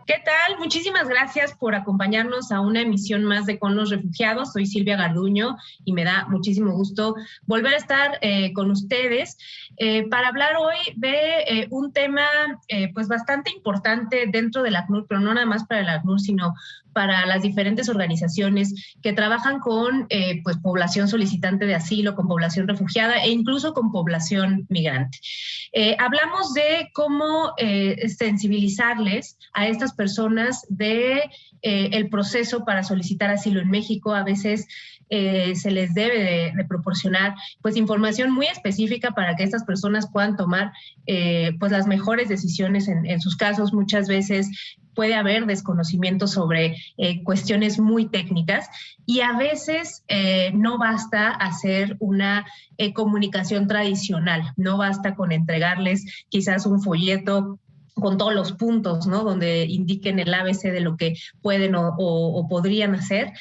¿Qué tal? Muchísimas gracias por acompañarnos a una emisión más de Con los Refugiados. Soy Silvia Garduño y me da muchísimo gusto volver a estar con ustedes para hablar hoy de un tema pues bastante importante dentro del ACNUR, pero no nada más para el ACNUR, sino para las diferentes organizaciones que trabajan con pues población solicitante de asilo, con población refugiada e incluso con población migrante. Hablamos de cómo sensibilizarles a estas personas de el proceso para solicitar asilo en México. A veces se les debe de proporcionar pues información muy específica para que estas personas puedan tomar pues las mejores decisiones en sus casos. Muchas veces puede haber desconocimiento sobre cuestiones muy técnicas y a veces no basta hacer una comunicación tradicional, no basta con entregarles quizás un folleto con todos los puntos, ¿no? Donde indiquen el ABC de lo que pueden o podrían hacer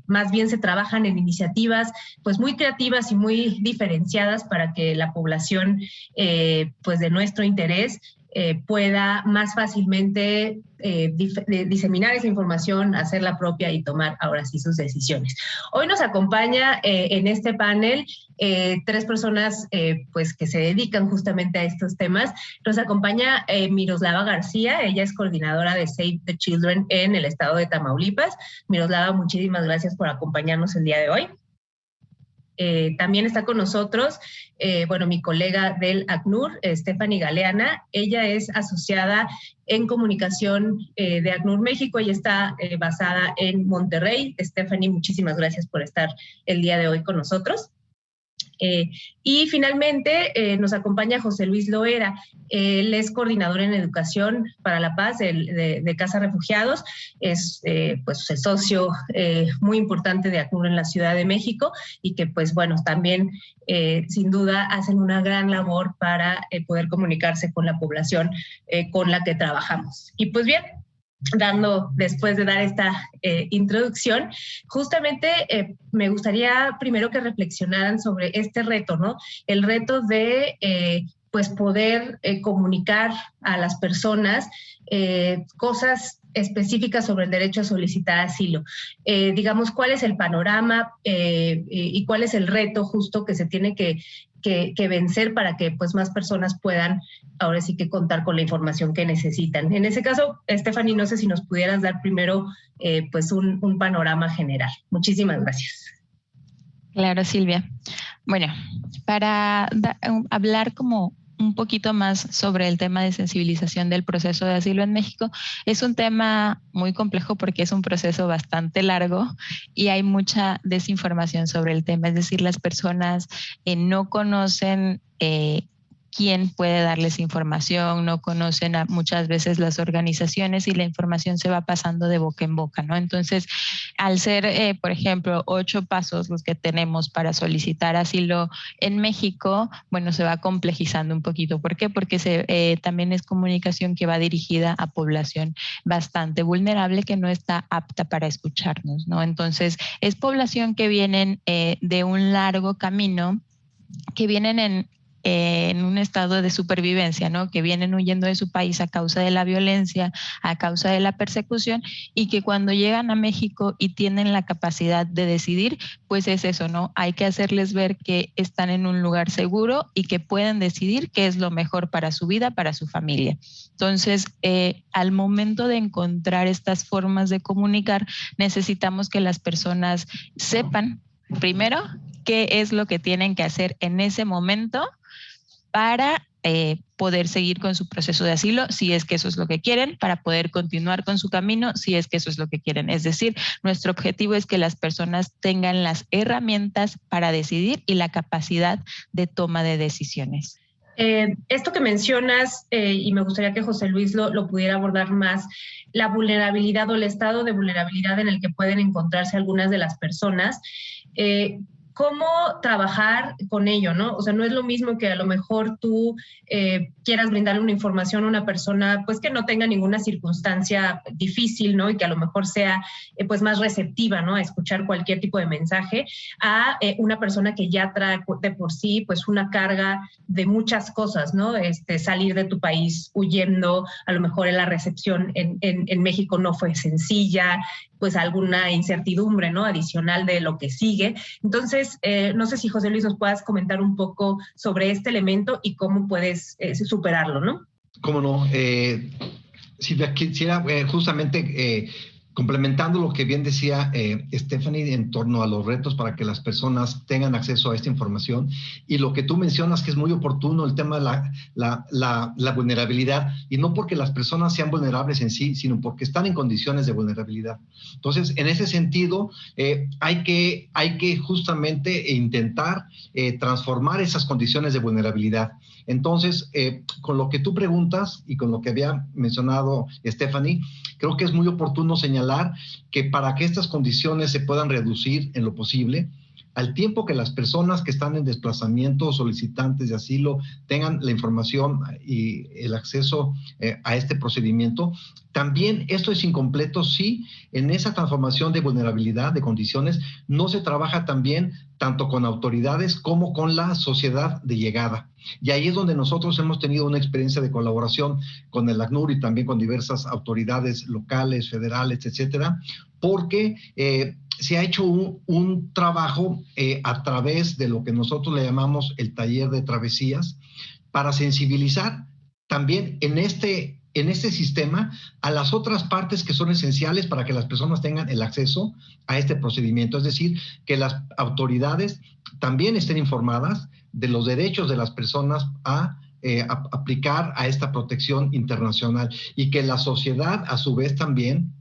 más bien se trabajan en iniciativas pues muy creativas y muy diferenciadas para que la población pues de nuestro interés pueda más fácilmente diseminar esa información, hacerla propia y tomar ahora sí sus decisiones. Hoy nos acompaña en este panel tres personas pues que se dedican justamente a estos temas. Nos acompaña Miroslava García, ella es coordinadora de Save the Children en el estado de Tamaulipas. Miroslava, muchísimas gracias por acompañarnos el día de hoy. También está con nosotros, mi colega del ACNUR, Stephanie Galeana. Ella es asociada en comunicación de ACNUR México. Ella está basada en Monterrey. Stephanie, muchísimas gracias por estar el día de hoy con nosotros. Y finalmente nos acompaña José Luis Loera. Él es coordinador en Educación para la Paz de Casa Refugiados. Es pues el socio muy importante de ACNUR en la Ciudad de México y que pues bueno, también sin duda hacen una gran labor para poder comunicarse con la población con la que trabajamos. Y pues bien, después de dar esta introducción, justamente me gustaría primero que reflexionaran sobre este reto, ¿no? El reto de pues poder comunicar a las personas cosas específicas sobre el derecho a solicitar asilo. Digamos, ¿cuál es el panorama y cuál es el reto justo que se tiene que vencer para que pues más personas puedan ahora sí que contar con la información que necesitan? En ese caso, Stephanie, no sé si nos pudieras dar primero pues un panorama general. Muchísimas gracias. Claro, Silvia. Bueno, para hablar como un poquito más sobre el tema de sensibilización del proceso de asilo en México, es un tema muy complejo porque es un proceso bastante largo y hay mucha desinformación sobre el tema. Es decir, las personas no conocen quién puede darles información, no conocen muchas veces las organizaciones y la información se va pasando de boca en boca, ¿no? Entonces, al ser, por ejemplo, 8 pasos los que tenemos para solicitar asilo en México, bueno, se va complejizando un poquito. ¿Por qué? Porque también es comunicación que va dirigida a población bastante vulnerable que no está apta para escucharnos, ¿no? Entonces, es población que vienen de un largo camino, que vienen en un estado de supervivencia, ¿no? Que vienen huyendo de su país a causa de la violencia, a causa de la persecución, y que cuando llegan a México y tienen la capacidad de decidir, pues es eso, ¿no? Hay que hacerles ver que están en un lugar seguro y que pueden decidir qué es lo mejor para su vida, para su familia. Entonces, al momento de encontrar estas formas de comunicar, necesitamos que las personas sepan, primero, qué es lo que tienen que hacer en ese momento para poder seguir con su proceso de asilo, si es que eso es lo que quieren, para poder continuar con su camino, si es que eso es lo que quieren. Es decir, nuestro objetivo es que las personas tengan las herramientas para decidir y la capacidad de toma de decisiones. Esto que mencionas, y me gustaría que José Luis lo pudiera abordar más, la vulnerabilidad o el estado de vulnerabilidad en el que pueden encontrarse algunas de las personas. cómo trabajar con ello, ¿no? O sea, no es lo mismo que a lo mejor tú quieras brindarle una información a una persona pues que no tenga ninguna circunstancia difícil, ¿no? Y que a lo mejor sea pues más receptiva, ¿no? A escuchar cualquier tipo de mensaje, a una persona que ya trae de por sí pues una carga de muchas cosas, ¿no? Salir de tu país huyendo, a lo mejor en la recepción en México no fue sencilla, pues alguna incertidumbre, ¿no? Adicional de lo que sigue. Entonces, no sé si José Luis nos puedas comentar un poco sobre este elemento y cómo puedes superarlo, ¿no? Cómo no. Silvia, quisiera justamente complementando lo que bien decía Stephanie en torno a los retos para que las personas tengan acceso a esta información y lo que tú mencionas que es muy oportuno, el tema de la vulnerabilidad, y no porque las personas sean vulnerables en sí, sino porque están en condiciones de vulnerabilidad. Entonces, en ese sentido, hay que justamente intentar transformar esas condiciones de vulnerabilidad. Entonces, con lo que tú preguntas y con lo que había mencionado Stephanie, creo que es muy oportuno señalar que para que estas condiciones se puedan reducir en lo posible, al tiempo que las personas que están en desplazamiento, solicitantes de asilo, tengan la información y el acceso a este procedimiento, también esto es incompleto si en esa transformación de vulnerabilidad, de condiciones, no se trabaja también tanto con autoridades como con la sociedad de llegada. Y ahí es donde nosotros hemos tenido una experiencia de colaboración con el ACNUR y también con diversas autoridades locales, federales, etcétera, porque se ha hecho un trabajo a través de lo que nosotros le llamamos el taller de travesías para sensibilizar también en este sistema a las otras partes que son esenciales para que las personas tengan el acceso a este procedimiento. Es decir, que las autoridades también estén informadas de los derechos de las personas a aplicar a esta protección internacional y que la sociedad a su vez también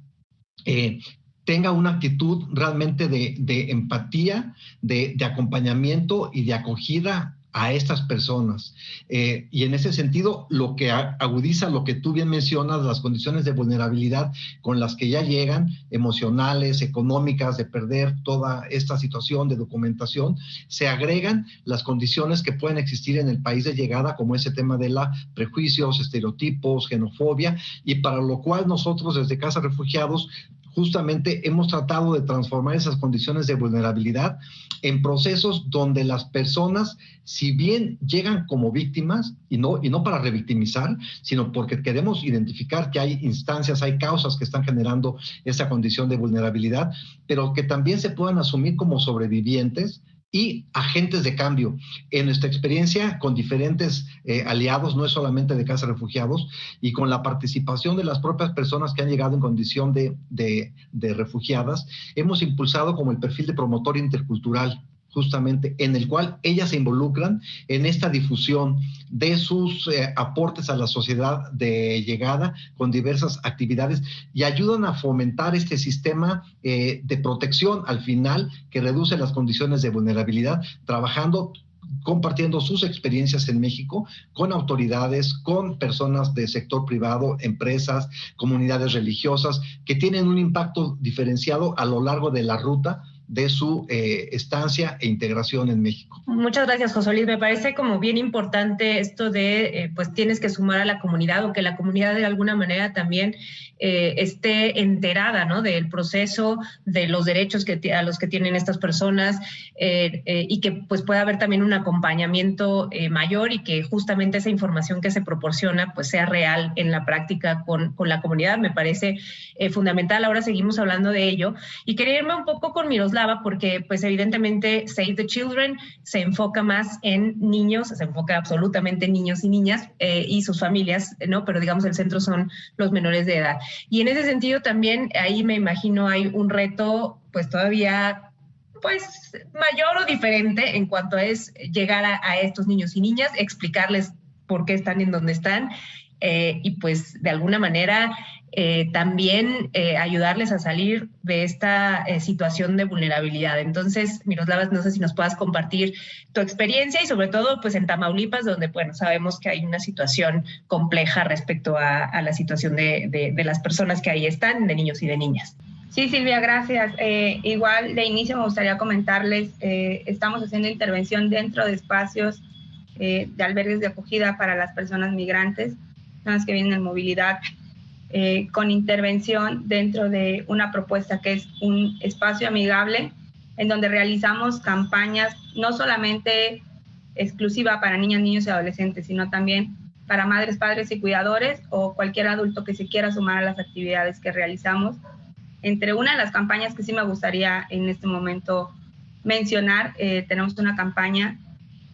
tenga una actitud realmente de empatía, de acompañamiento y de acogida a estas personas. Y en ese sentido, lo que agudiza lo que tú bien mencionas, las condiciones de vulnerabilidad con las que ya llegan, emocionales, económicas, de perder toda esta situación de documentación, se agregan las condiciones que pueden existir en el país de llegada, como ese tema de la prejuicios, estereotipos, xenofobia, y para lo cual nosotros desde Casa Refugiados justamente hemos tratado de transformar esas condiciones de vulnerabilidad en procesos donde las personas, si bien llegan como víctimas, y no para revictimizar, sino porque queremos identificar que hay instancias, hay causas que están generando esa condición de vulnerabilidad, pero que también se puedan asumir como sobrevivientes y agentes de cambio. En nuestra experiencia con diferentes aliados, no es solamente de Casa Refugiados, y con la participación de las propias personas que han llegado en condición de refugiadas, hemos impulsado como el perfil de promotor intercultural, justamente en el cual ellas se involucran en esta difusión de sus aportes a la sociedad de llegada con diversas actividades y ayudan a fomentar este sistema de protección al final que reduce las condiciones de vulnerabilidad, trabajando, compartiendo sus experiencias en México con autoridades, con personas del sector privado, empresas, comunidades religiosas que tienen un impacto diferenciado a lo largo de la ruta de su estancia e integración en México. Muchas gracias, José Luis. Me parece como bien importante esto de, pues tienes que sumar a la comunidad o que la comunidad de alguna manera también esté enterada, ¿no? Del proceso, de los derechos a los que tienen estas personas y que pues pueda haber también un acompañamiento mayor y que justamente esa información que se proporciona pues sea real en la práctica con la comunidad. Me parece fundamental. Ahora seguimos hablando de ello y quería irme un poco con Miroslava porque pues evidentemente Save the Children se enfoca más en niños, se enfoca absolutamente en niños y niñas y sus familias, ¿no? Pero digamos el centro son los menores de edad. Y en ese sentido también ahí me imagino hay un reto pues todavía pues mayor o diferente en cuanto es llegar a estos niños y niñas, explicarles por qué están en donde están y pues de alguna manera también ayudarles a salir de esta situación de vulnerabilidad. Entonces, Miroslava, no sé si nos puedas compartir tu experiencia y sobre todo pues en Tamaulipas, donde bueno, sabemos que hay una situación compleja respecto a la situación de las personas que ahí están, de niños y de niñas. Sí, Silvia, gracias. Igual de inicio me gustaría comentarles, estamos haciendo intervención dentro de espacios de albergues de acogida para las personas migrantes, personas que vienen en movilidad, con intervención dentro de una propuesta que es un espacio amigable, en donde realizamos campañas no solamente exclusiva para niñas, niños y adolescentes, sino también para madres, padres y cuidadores o cualquier adulto que se quiera sumar a las actividades que realizamos. Entre una de las campañas que sí me gustaría en este momento mencionar, tenemos una campaña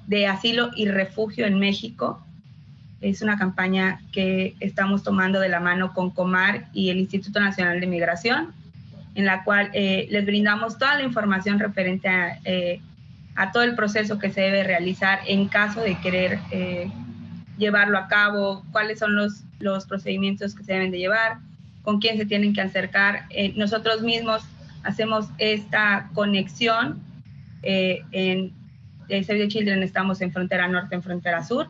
de asilo y refugio en México. Es una campaña que estamos tomando de la mano con Comar y el Instituto Nacional de Migración, en la cual les brindamos toda la información referente a todo el proceso que se debe realizar en caso de querer llevarlo a cabo, cuáles son los procedimientos que se deben de llevar, con quién se tienen que acercar. Nosotros mismos hacemos esta conexión. En Save the Children estamos en frontera norte, en frontera sur,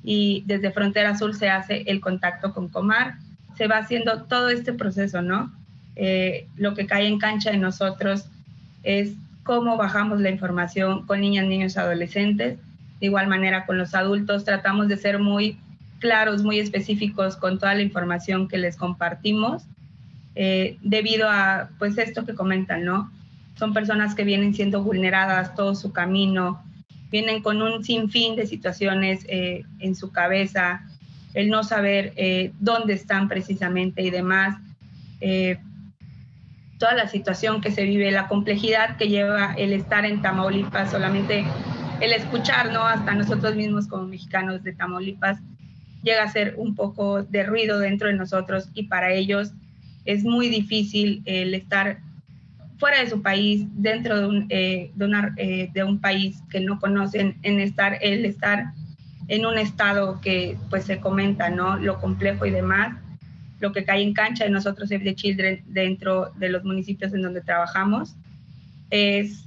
y desde frontera sur se hace el contacto con Comar. Se va haciendo todo este proceso, ¿no? Lo que cae en cancha de nosotros es cómo bajamos la información con niñas, niños y adolescentes. De igual manera con los adultos tratamos de ser muy claros, muy específicos con toda la información que les compartimos, debido a pues esto que comentan, ¿no? Son personas que vienen siendo vulneradas todo su camino, vienen con un sinfín de situaciones en su cabeza, el no saber dónde están precisamente y demás, toda la situación que se vive, la complejidad que lleva el estar en Tamaulipas, solamente el escuchar, ¿no? Hasta nosotros mismos como mexicanos de Tamaulipas, llega a ser un poco de ruido dentro de nosotros, y para ellos es muy difícil el estar fuera de su país, dentro de un país que no conocen, el estar en un estado que pues se comenta, ¿no? Lo complejo y demás, lo que cae en cancha de nosotros Save the Children dentro de los municipios en donde trabajamos es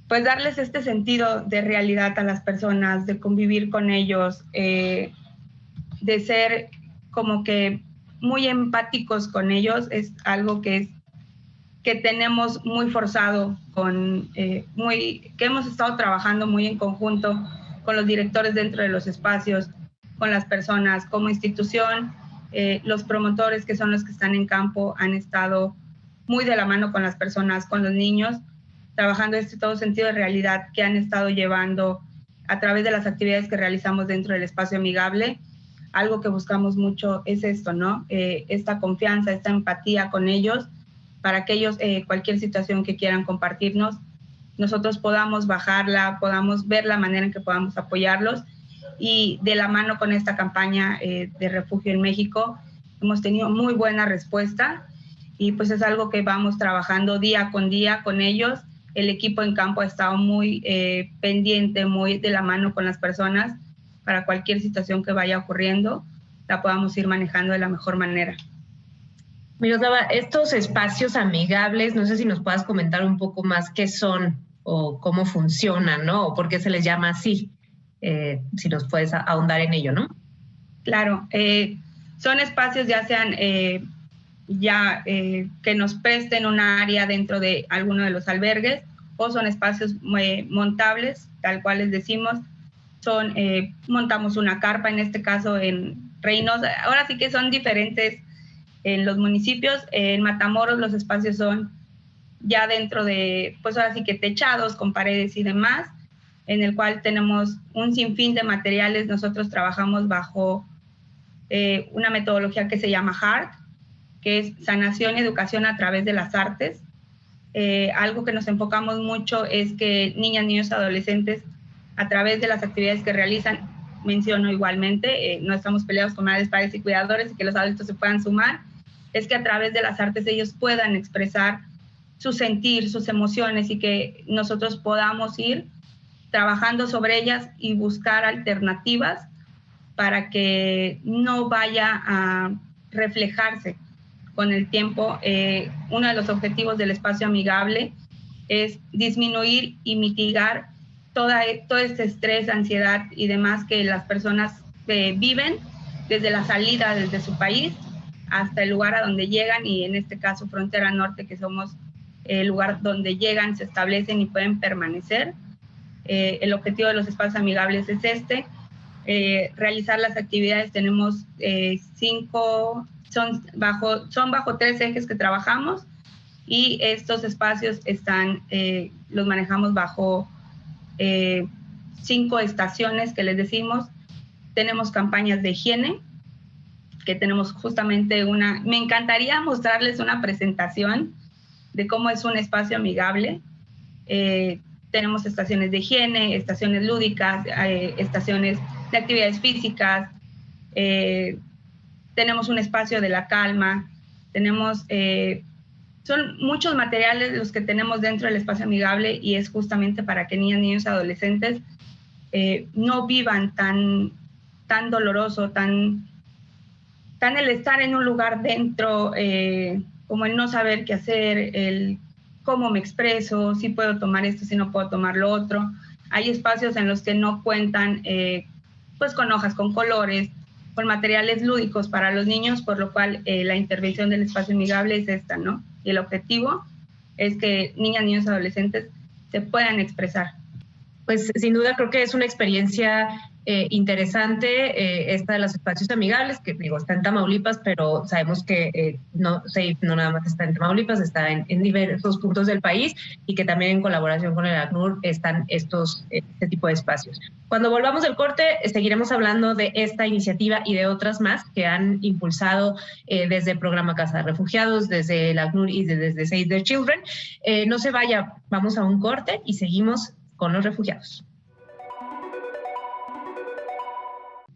pues darles este sentido de realidad a las personas, de convivir con ellos, de ser como que muy empáticos con ellos. Es algo que tenemos muy forzado, que hemos estado trabajando muy en conjunto con los directores dentro de los espacios, con las personas como institución. Los promotores, que son los que están en campo, han estado muy de la mano con las personas, con los niños, trabajando todo sentido de realidad que han estado llevando a través de las actividades que realizamos dentro del espacio amigable. Algo que buscamos mucho es esto, ¿no? Esta confianza, esta empatía con ellos, para que ellos, cualquier situación que quieran compartirnos, nosotros podamos bajarla, podamos ver la manera en que podamos apoyarlos. Y de la mano con esta campaña de refugio en México, hemos tenido muy buena respuesta, y pues es algo que vamos trabajando día con día con ellos. El equipo en campo ha estado muy pendiente, muy de la mano con las personas, para cualquier situación que vaya ocurriendo, la podamos ir manejando de la mejor manera. Miroslava, estos espacios amigables, no sé si nos puedas comentar un poco más qué son o cómo funcionan, ¿no? O por qué se les llama así, si nos puedes ahondar en ello, ¿no? Claro, son espacios ya sean que nos presten un área dentro de alguno de los albergues, o son espacios montables, tal cual les decimos. Montamos una carpa, en este caso en Reynosa. Ahora sí que son diferentes en los municipios. En Matamoros los espacios son ya dentro de, pues ahora sí que techados con paredes y demás, en el cual tenemos un sinfín de materiales. Nosotros trabajamos bajo una metodología que se llama HEART, que es sanación y educación a través de las artes. Algo que nos enfocamos mucho es que niñas, niños, adolescentes, a través de las actividades que realizan, menciono igualmente, no estamos peleados con madres, padres y cuidadores, y que los adultos se puedan sumar, es que a través de las artes ellos puedan expresar su sentir, sus emociones, y que nosotros podamos ir trabajando sobre ellas y buscar alternativas para que no vaya a reflejarse con el tiempo. Uno de los objetivos del espacio amigable es disminuir y mitigar todo este estrés, ansiedad y demás que las personas viven desde la salida desde su país hasta el lugar a donde llegan, y en este caso Frontera Norte, que somos el lugar donde llegan, se establecen y pueden permanecer. El objetivo de los espacios amigables es realizar las actividades. Tenemos 5, son bajo 3 ejes que trabajamos, y estos espacios los manejamos bajo 5 estaciones que les decimos. Tenemos campañas de higiene, que tenemos justamente me encantaría mostrarles una presentación de cómo es un espacio amigable. Tenemos estaciones de higiene, estaciones lúdicas, estaciones de actividades físicas, tenemos un espacio de la calma, son muchos materiales los que tenemos dentro del espacio amigable, y es justamente para que niñas, niños, adolescentes no vivan tan doloroso, tan el estar en un lugar dentro, como el no saber qué hacer, el cómo me expreso, si puedo tomar esto, si no puedo tomar lo otro. Hay espacios en los que no cuentan pues con hojas, con colores, con materiales lúdicos para los niños, por lo cual la intervención del espacio amigable es esta, ¿no? Y el objetivo es que niñas, niños, adolescentes se puedan expresar. Pues sin duda creo que es una experiencia interesante esta de los espacios amigables, que digo, está en Tamaulipas, pero sabemos que no nada más está en Tamaulipas, está en diversos puntos del país, y que también en colaboración con el ACNUR están este tipo de espacios. Cuando volvamos del corte, seguiremos hablando de esta iniciativa y de otras más que han impulsado desde el programa Casa de Refugiados, desde el ACNUR y desde Save the Children. No se vaya, vamos a un corte y seguimos con los refugiados.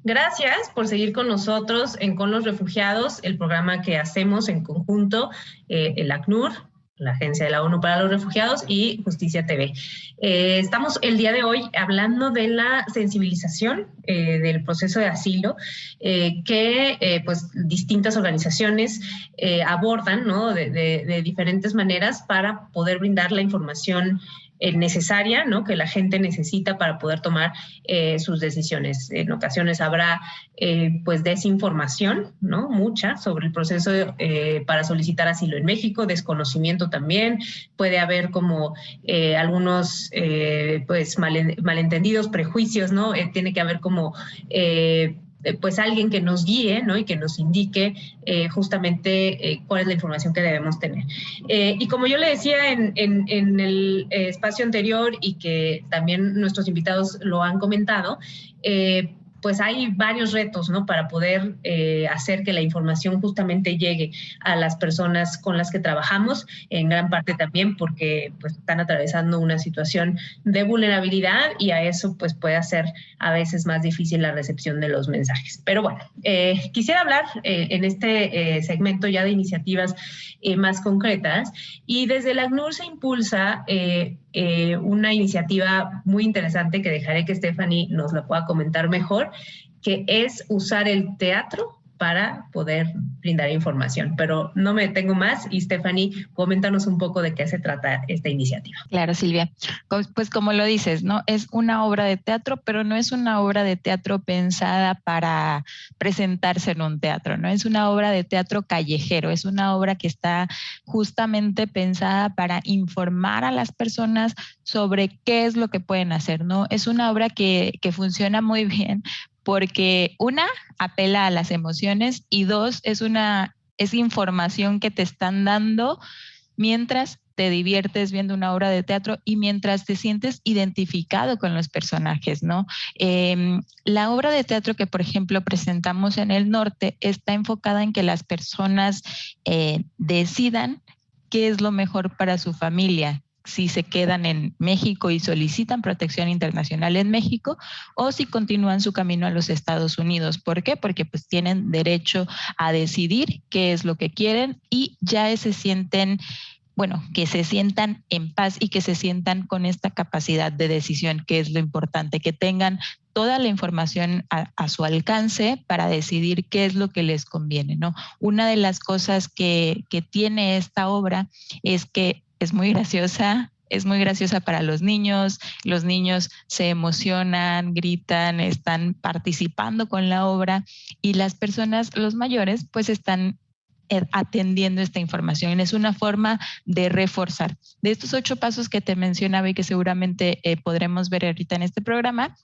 Gracias por seguir con nosotros en Con los Refugiados, el programa que hacemos en conjunto, el ACNUR, la Agencia de la ONU para los Refugiados, y Justicia TV. Estamos el día de hoy hablando de la sensibilización del proceso de asilo que pues distintas organizaciones abordan, ¿no? de diferentes maneras para poder brindar la información necesaria, ¿no? Que la gente necesita para poder tomar sus decisiones. En ocasiones habrá pues desinformación, ¿no? Mucha sobre el proceso para solicitar asilo en México, desconocimiento también, puede haber como algunos pues malentendidos, prejuicios, ¿no? Tiene que haber como pues alguien que nos guíe, ¿no? Y que nos indique justamente cuál es la información que debemos tener. Y como yo le decía en el espacio anterior, y que también nuestros invitados lo han comentado, pues hay varios retos, ¿no? Para poder hacer que la información justamente llegue a las personas con las que trabajamos, en gran parte también porque pues están atravesando una situación de vulnerabilidad, y a eso pues puede hacer a veces más difícil la recepción de los mensajes. Pero bueno, quisiera hablar en este segmento ya de iniciativas más concretas, y desde el ACNUR se impulsa una iniciativa muy interesante que dejaré que Stephanie nos la pueda comentar mejor, que es usar el teatro para poder brindar información. Pero no me detengo más, y Stephanie, coméntanos un poco de qué se trata esta iniciativa. Claro, Silvia. Pues como lo dices, ¿no? Es una obra de teatro, pero no es una obra de teatro pensada para presentarse en un teatro, ¿no? Es una obra de teatro callejero, es una obra que está justamente pensada para informar a las personas sobre qué es lo que pueden hacer, ¿no? Es una obra que funciona muy bien porque una, apela a las emociones, y dos, es información que te están dando mientras te diviertes viendo una obra de teatro y mientras te sientes identificado con los personajes, ¿no? La obra de teatro que, por ejemplo, presentamos en el norte está enfocada en que las personas decidan qué es lo mejor para su familia, si se quedan en México y solicitan protección internacional en México, o si continúan su camino a los Estados Unidos. ¿Por qué? Porque pues tienen derecho a decidir qué es lo que quieren, y ya se sienten, bueno, que se sientan en paz y que se sientan con esta capacidad de decisión, que es lo importante, que tengan toda la información a su alcance para decidir qué es lo que les conviene, ¿no? Una de las cosas que tiene esta obra es que es muy graciosa para los niños se emocionan, gritan, están participando con la obra, y las personas, los mayores, pues están atendiendo esta información. Es una forma de reforzar. De estos 8 pasos que te mencionaba y que seguramente podremos ver ahorita en este programa,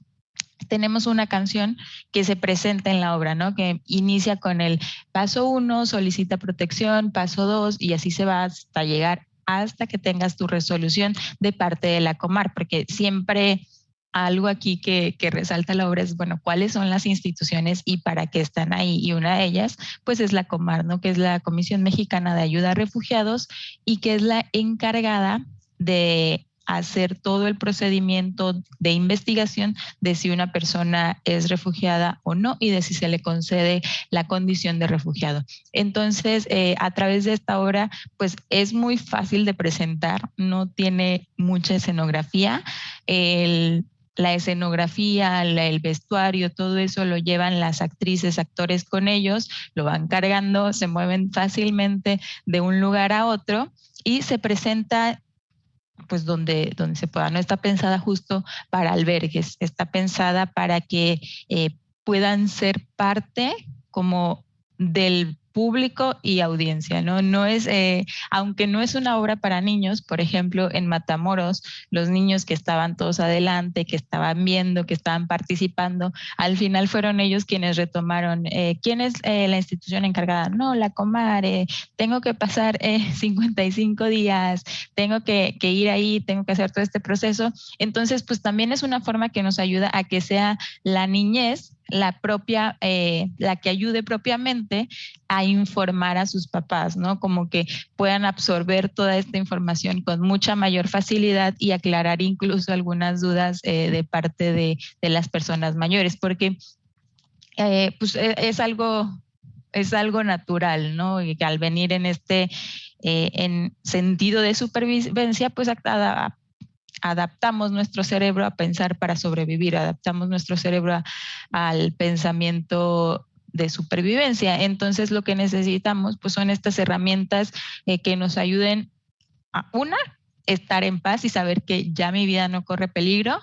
tenemos una canción que se presenta en la obra, ¿no? Que inicia con el paso 1, solicita protección, paso 2, y así se va hasta llegar hasta que tengas tu resolución de parte de la Comar, porque siempre algo aquí que resalta la obra es, bueno, ¿cuáles son las instituciones y para qué están ahí? Y una de ellas, pues es la Comar, ¿no? Que es la Comisión Mexicana de Ayuda a Refugiados y que es la encargada de hacer todo el procedimiento de investigación de si una persona es refugiada o no y de si se le concede la condición de refugiado. Entonces, a través de esta obra, pues es muy fácil de presentar, no tiene mucha escenografía. La escenografía, el vestuario, todo eso lo llevan las actrices, actores con ellos, lo van cargando, se mueven fácilmente de un lugar a otro y se presenta pues donde se pueda. No está pensada justo para albergues, está pensada para que puedan ser parte como del público y audiencia, ¿no? No es, aunque no es una obra para niños, por ejemplo, en Matamoros, los niños que estaban todos adelante, que estaban viendo, que estaban participando, al final fueron ellos quienes retomaron. ¿Quién es la institución encargada? No, la Comar, tengo que pasar 55 días, tengo que ir ahí, tengo que hacer todo este proceso. Entonces, pues también es una forma que nos ayuda a que sea la niñez la propia, la que ayude propiamente a informar a sus papás, ¿no? Como que puedan absorber toda esta información con mucha mayor facilidad y aclarar incluso algunas dudas de parte de las personas mayores, porque pues es algo natural, ¿no? Y que al venir en en sentido de supervivencia, pues adaptamos nuestro cerebro a pensar para sobrevivir, adaptamos nuestro cerebro al pensamiento de supervivencia. Entonces lo que necesitamos pues son estas herramientas que nos ayuden a, una, estar en paz y saber que ya mi vida no corre peligro,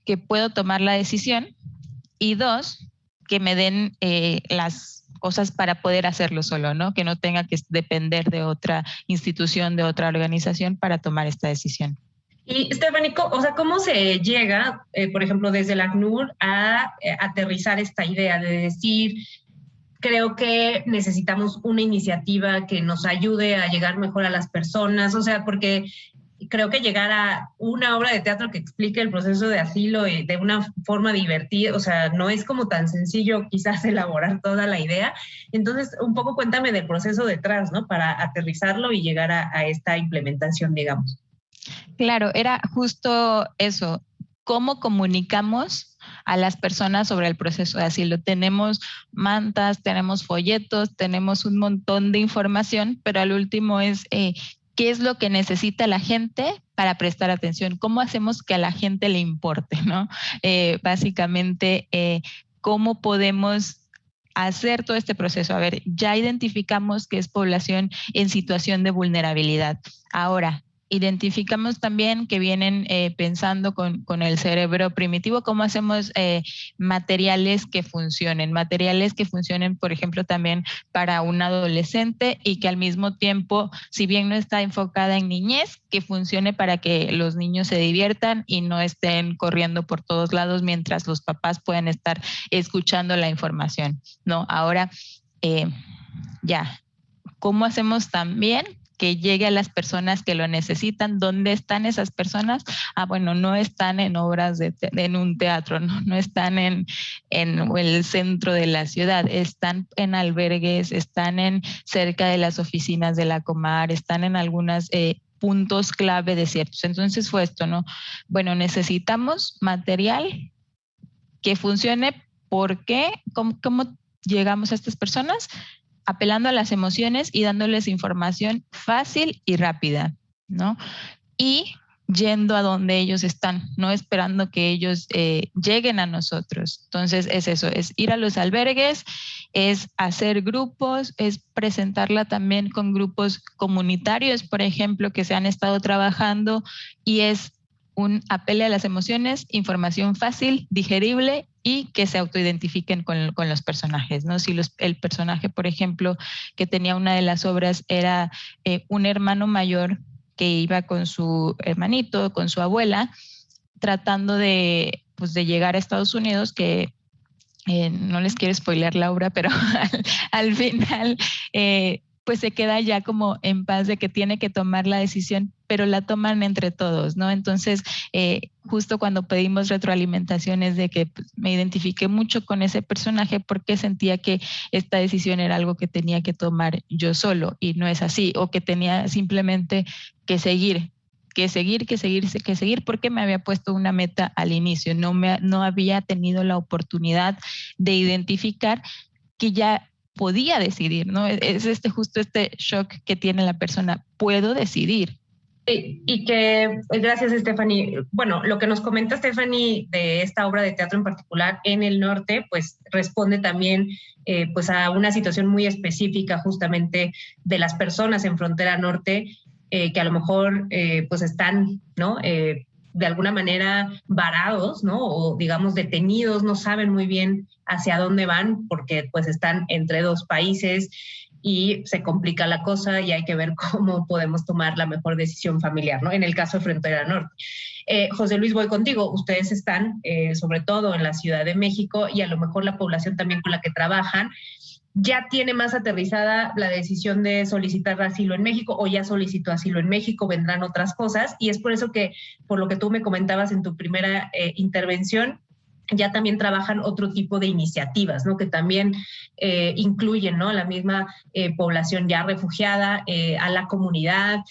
que puedo tomar la decisión, y 2, que me den las cosas para poder hacerlo solo, ¿no? Que no tenga que depender de otra institución, de otra organización para tomar esta decisión. Y Stephanie, o sea, ¿cómo se llega, por ejemplo, desde la ACNUR a aterrizar esta idea de decir, creo que necesitamos una iniciativa que nos ayude a llegar mejor a las personas? O sea, porque creo que llegar a una obra de teatro que explique el proceso de asilo de una forma divertida, o sea, no es como tan sencillo quizás elaborar toda la idea. Entonces, un poco cuéntame del proceso detrás, ¿no? Para aterrizarlo y llegar a esta implementación, digamos. Claro, era justo eso. ¿Cómo comunicamos a las personas sobre el proceso de asilo? Tenemos mantas, tenemos folletos, tenemos un montón de información, pero al último es qué es lo que necesita la gente para prestar atención. ¿Cómo hacemos que a la gente le importe, ¿no? Básicamente, ¿cómo podemos hacer todo este proceso? A ver, ya identificamos que es población en situación de vulnerabilidad. Ahora, identificamos también que vienen pensando con el cerebro primitivo, cómo hacemos materiales que funcionen, por ejemplo, también para un adolescente y que al mismo tiempo, si bien no está enfocada en niñez, que funcione para que los niños se diviertan y no estén corriendo por todos lados mientras los papás pueden estar escuchando la información, ¿no? Ahora, ¿cómo hacemos también que llegue a las personas que lo necesitan? ¿Dónde están esas personas? Bueno, no están en obras en un teatro, no están en el centro de la ciudad, están en albergues, están cerca de las oficinas de la Comar, están en algunos puntos clave desiertos. Entonces fue esto, ¿no? Bueno, necesitamos material que funcione. ¿Por qué? ¿Cómo llegamos a estas personas? Apelando a las emociones y dándoles información fácil y rápida, ¿no? Y yendo a donde ellos están, no esperando que ellos lleguen a nosotros. Entonces es eso, es ir a los albergues, es hacer grupos, es presentarla también con grupos comunitarios, por ejemplo, que se han estado trabajando, y es un apelo a las emociones, información fácil, digerible y que se autoidentifiquen con los personajes, ¿no? Si el personaje, por ejemplo, que tenía una de las obras era un hermano mayor que iba con su hermanito, con su abuela, tratando de llegar a Estados Unidos, que no les quiero spoilear la obra, pero al final pues se queda ya como en paz de que tiene que tomar la decisión, pero la toman entre todos, ¿no? Entonces, justo cuando pedimos retroalimentaciones de que pues, me identifiqué mucho con ese personaje porque sentía que esta decisión era algo que tenía que tomar yo solo y no es así, o que tenía simplemente que seguir porque me había puesto una meta al inicio, no había tenido la oportunidad de identificar que ya podía decidir, ¿no? Es justo este shock que tiene la persona, puedo decidir. Y que, gracias Stephanie, bueno, lo que nos comenta Stephanie de esta obra de teatro en particular en el norte, pues responde también pues a una situación muy específica justamente de las personas en frontera norte, que a lo mejor pues están, ¿no? De alguna manera varados, ¿no? O digamos detenidos, no saben muy bien hacia dónde van porque pues están entre dos países y se complica la cosa y hay que ver cómo podemos tomar la mejor decisión familiar, ¿no? En el caso de Frontera Norte. José Luis, voy contigo. Ustedes están sobre todo en la Ciudad de México y a lo mejor la población también con la que trabajan ya tiene más aterrizada la decisión de solicitar asilo en México o ya solicitó asilo en México, vendrán otras cosas y es por eso que, por lo que tú me comentabas en tu primera intervención, ya también trabajan otro tipo de iniciativas, ¿no? Que también incluyen, ¿no? La misma población ya refugiada, a la comunidad,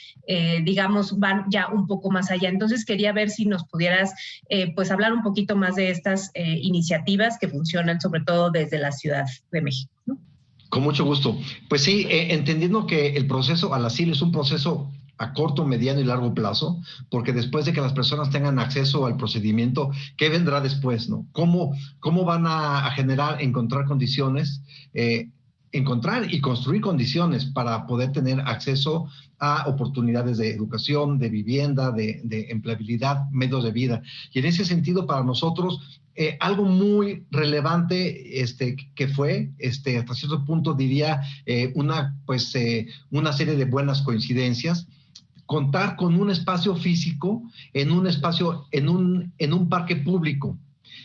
digamos, van ya un poco más allá. Entonces quería ver si nos pudieras pues hablar un poquito más de estas iniciativas que funcionan sobre todo desde la Ciudad de México, ¿no? Con mucho gusto. Pues sí, entendiendo que el proceso al asilo es un proceso a corto, mediano y largo plazo, porque después de que las personas tengan acceso al procedimiento, ¿qué vendrá después, no? ¿Cómo van a encontrar condiciones, encontrar y construir condiciones para poder tener acceso a oportunidades de educación, de vivienda, de empleabilidad, medios de vida? Y en ese sentido, para nosotros, algo muy relevante que fue, hasta cierto punto diría, una serie de buenas coincidencias, contar con un espacio físico en un parque público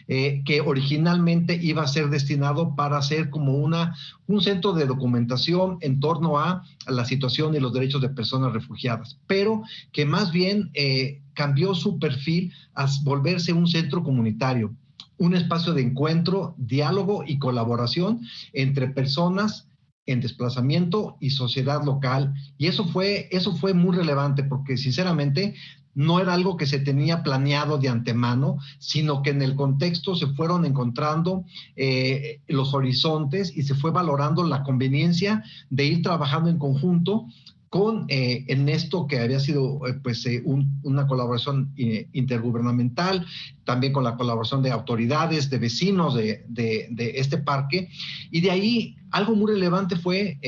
que originalmente iba a ser destinado para ser como un centro de documentación en torno a la situación y los derechos de personas refugiadas, pero que más bien cambió su perfil a volverse un centro comunitario, un espacio de encuentro, diálogo y colaboración entre personas en desplazamiento y sociedad local. Y eso fue muy relevante porque sinceramente no era algo que se tenía planeado de antemano, sino que en el contexto se fueron encontrando los horizontes y se fue valorando la conveniencia de ir trabajando en conjunto en esto que había sido una colaboración intergubernamental, también con la colaboración de autoridades, de vecinos de este parque. Y de ahí algo muy relevante fue,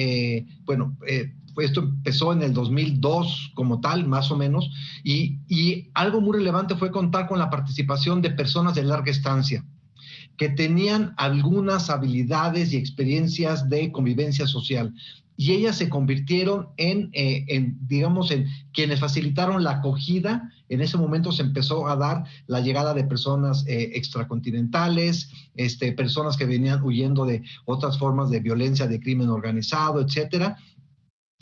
esto empezó en el 2002 como tal, más o menos, y algo muy relevante fue contar con la participación de personas de larga estancia que tenían algunas habilidades y experiencias de convivencia social. Y ellas se convirtieron en quienes facilitaron la acogida. En ese momento se empezó a dar la llegada de personas extracontinentales, personas que venían huyendo de otras formas de violencia, de crimen organizado, etcétera.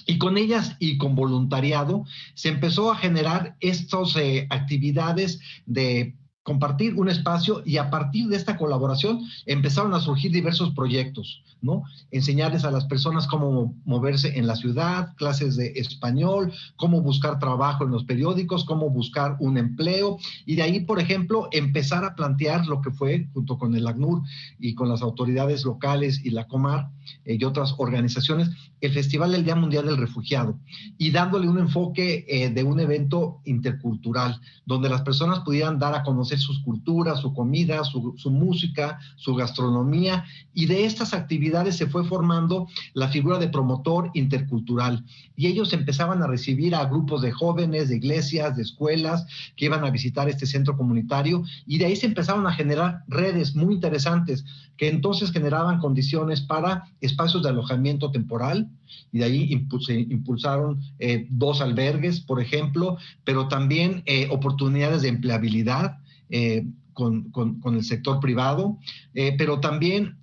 Y con ellas y con voluntariado se empezó a generar estas actividades de compartir un espacio, y a partir de esta colaboración empezaron a surgir diversos proyectos, ¿no? Enseñarles a las personas cómo moverse en la ciudad, clases de español, cómo buscar trabajo en los periódicos, cómo buscar un empleo, y de ahí, por ejemplo, empezar a plantear lo que fue, junto con el ACNUR y con las autoridades locales y la Comar y otras organizaciones, el Festival del Día Mundial del Refugiado, y dándole un enfoque de un evento intercultural, donde las personas pudieran dar a conocer conocer sus culturas, su comida, su música, su gastronomía, y de estas actividades se fue formando la figura de promotor intercultural, y ellos empezaban a recibir a grupos de jóvenes, de iglesias, de escuelas, que iban a visitar este centro comunitario, y de ahí se empezaron a generar redes muy interesantes, que entonces generaban condiciones para espacios de alojamiento temporal, y de ahí se impulsaron 2 albergues, por ejemplo, pero también oportunidades de empleabilidad con el sector privado, pero también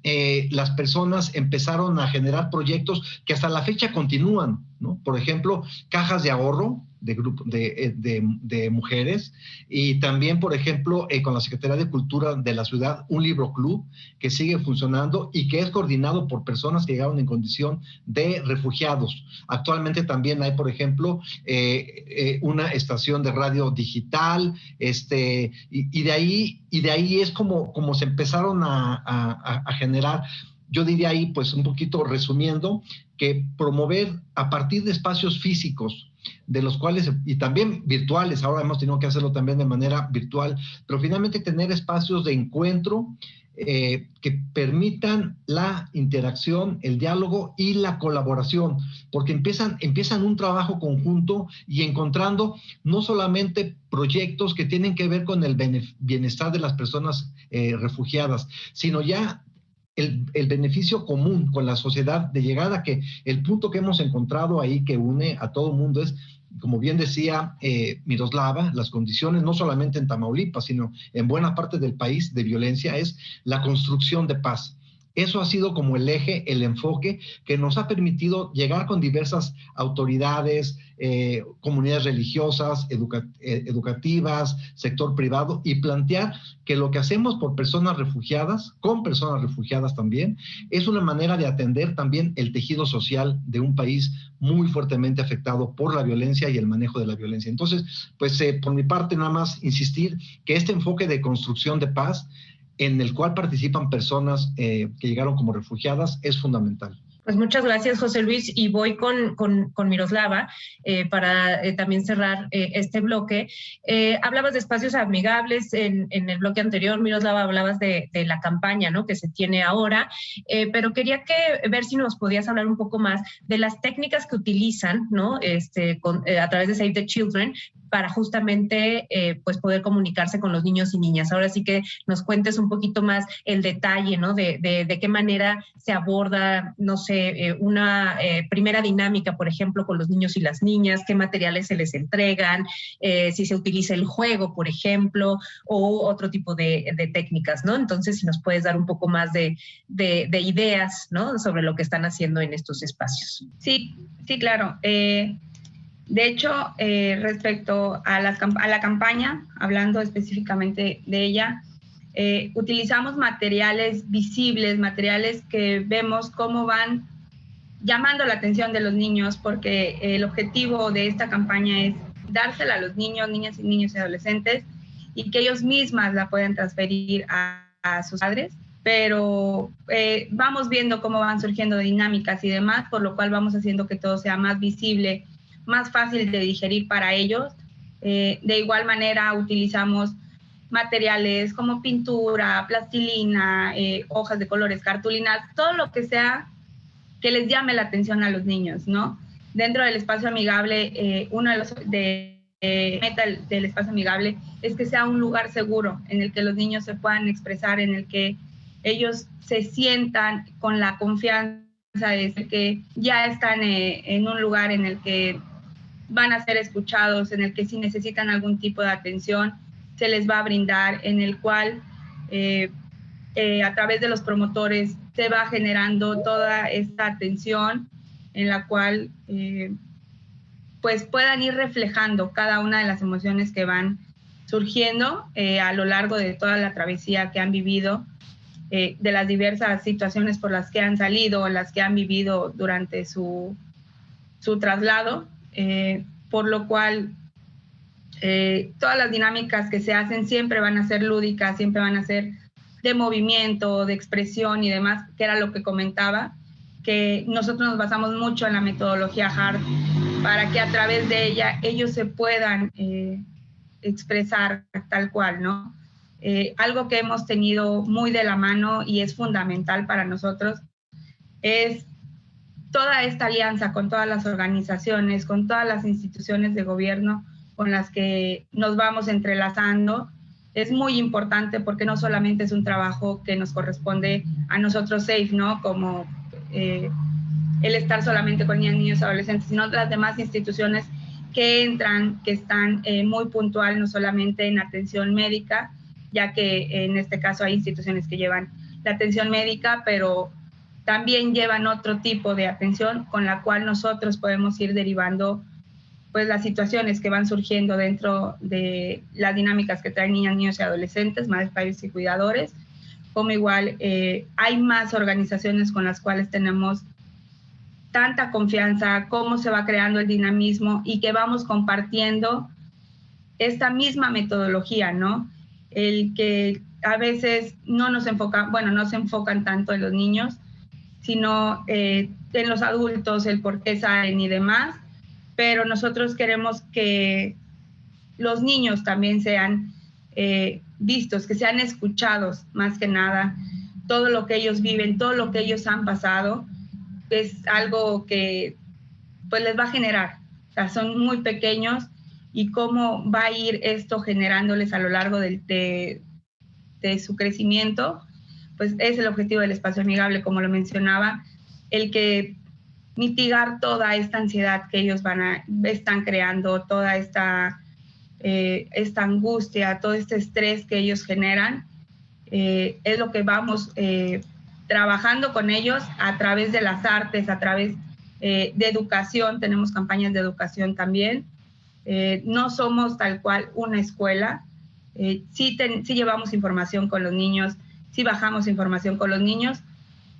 las personas empezaron a generar proyectos que hasta la fecha continúan, ¿no? Por ejemplo, cajas de ahorro de mujeres, y también, por ejemplo, con la Secretaría de Cultura de la ciudad, un libro club que sigue funcionando y que es coordinado por personas que llegaron en condición de refugiados. Actualmente también hay, por ejemplo, una estación de radio digital, y de ahí es como se empezaron a generar. Yo diría ahí, pues un poquito resumiendo, que promover a partir de espacios físicos, de los cuales, y también virtuales, ahora hemos tenido que hacerlo también de manera virtual, pero finalmente tener espacios de encuentro que permitan la interacción, el diálogo y la colaboración, porque empiezan un trabajo conjunto y encontrando no solamente proyectos que tienen que ver con el bienestar de las personas refugiadas, sino ya el beneficio común con la sociedad, de llegar a que el punto que hemos encontrado ahí que une a todo el mundo es, como bien decía Miroslava, las condiciones no solamente en Tamaulipas, sino en buena parte del país de violencia, es la construcción de paz. Eso ha sido como el eje, el enfoque que nos ha permitido llegar con diversas autoridades, comunidades religiosas, educativas, sector privado, y plantear que lo que hacemos por personas refugiadas, con personas refugiadas también, es una manera de atender también el tejido social de un país muy fuertemente afectado por la violencia y el manejo de la violencia. Entonces, pues por mi parte nada más insistir que este enfoque de construcción de paz, en el cual participan personas que llegaron como refugiadas, es fundamental. Pues muchas gracias, José Luis, y voy con Miroslava para también cerrar este bloque. Hablabas de espacios amigables en el bloque anterior, Miroslava, hablabas de la campaña, ¿no?, que se tiene ahora, pero quería ver si nos podías hablar un poco más de las técnicas que utilizan, ¿no?, a través de Save the Children, para justamente pues poder comunicarse con los niños y niñas. Ahora sí que nos cuentes un poquito más el detalle, ¿no?, de qué manera se aborda, no sé, una primera dinámica, por ejemplo, con los niños y las niñas, qué materiales se les entregan, si se utiliza el juego, por ejemplo, o otro tipo de técnicas, ¿no? Entonces, si nos puedes dar un poco más de ideas, ¿no?, sobre lo que están haciendo en estos espacios. Sí, claro. De hecho, respecto a la campaña, hablando específicamente de ella, utilizamos materiales visibles, materiales que vemos cómo van llamando la atención de los niños, porque el objetivo de esta campaña es dársela a los niños, niñas y adolescentes, y que ellos mismas la puedan transferir a sus padres, pero vamos viendo cómo van surgiendo dinámicas y demás, por lo cual vamos haciendo que todo sea más visible, más fácil de digerir para ellos. De igual manera utilizamos materiales como pintura, plastilina, hojas de colores, cartulinas, todo lo que sea que les llame la atención a los niños, ¿no? Dentro del espacio amigable, uno de los metas del espacio amigable es que sea un lugar seguro en el que los niños se puedan expresar, en el que ellos se sientan con la confianza de que ya están en un lugar en el que van a ser escuchados, en el que si necesitan algún tipo de atención se les va a brindar, en el cual a través de los promotores se va generando toda esta atención en la cual pues puedan ir reflejando cada una de las emociones que van surgiendo a lo largo de toda la travesía que han vivido, de las diversas situaciones por las que han salido, las que han vivido durante su traslado, por lo cual todas las dinámicas que se hacen siempre van a ser lúdicas, siempre van a ser de movimiento, de expresión y demás, que era lo que comentaba, que nosotros nos basamos mucho en la metodología HEART para que a través de ella ellos se puedan expresar tal cual, ¿no? algo que hemos tenido muy de la mano y es fundamental para nosotros es toda esta alianza con todas las organizaciones, con todas las instituciones de gobierno con las que nos vamos entrelazando. Es muy importante porque no solamente es un trabajo que nos corresponde a nosotros SAFE, ¿no? Como el estar solamente con niños y adolescentes, sino las demás instituciones que entran, que están muy puntual, no solamente en atención médica, ya que en este caso hay instituciones que llevan la atención médica, pero también llevan otro tipo de atención con la cual nosotros podemos ir derivando pues las situaciones que van surgiendo dentro de las dinámicas que traen niñas, niños y adolescentes, madres, padres y cuidadores, como igual hay más organizaciones con las cuales tenemos tanta confianza, cómo se va creando el dinamismo y que vamos compartiendo esta misma metodología, ¿no? El que a veces no se enfocan tanto en los niños, sino en los adultos, el por qué salen y demás, pero nosotros queremos que los niños también sean vistos, que sean escuchados más que nada, todo lo que ellos viven, todo lo que ellos han pasado, es algo que pues les va a generar, o sea, son muy pequeños y cómo va a ir esto generándoles a lo largo de su crecimiento, pues es el objetivo del espacio amigable, como lo mencionaba, el que mitigar toda esta ansiedad que ellos están creando, toda esta angustia, todo este estrés que ellos generan, es lo que vamos trabajando con ellos a través de las artes, a través de educación. Tenemos campañas de educación también. No somos tal cual una escuela, sí llevamos información con los niños, sí bajamos información con los niños,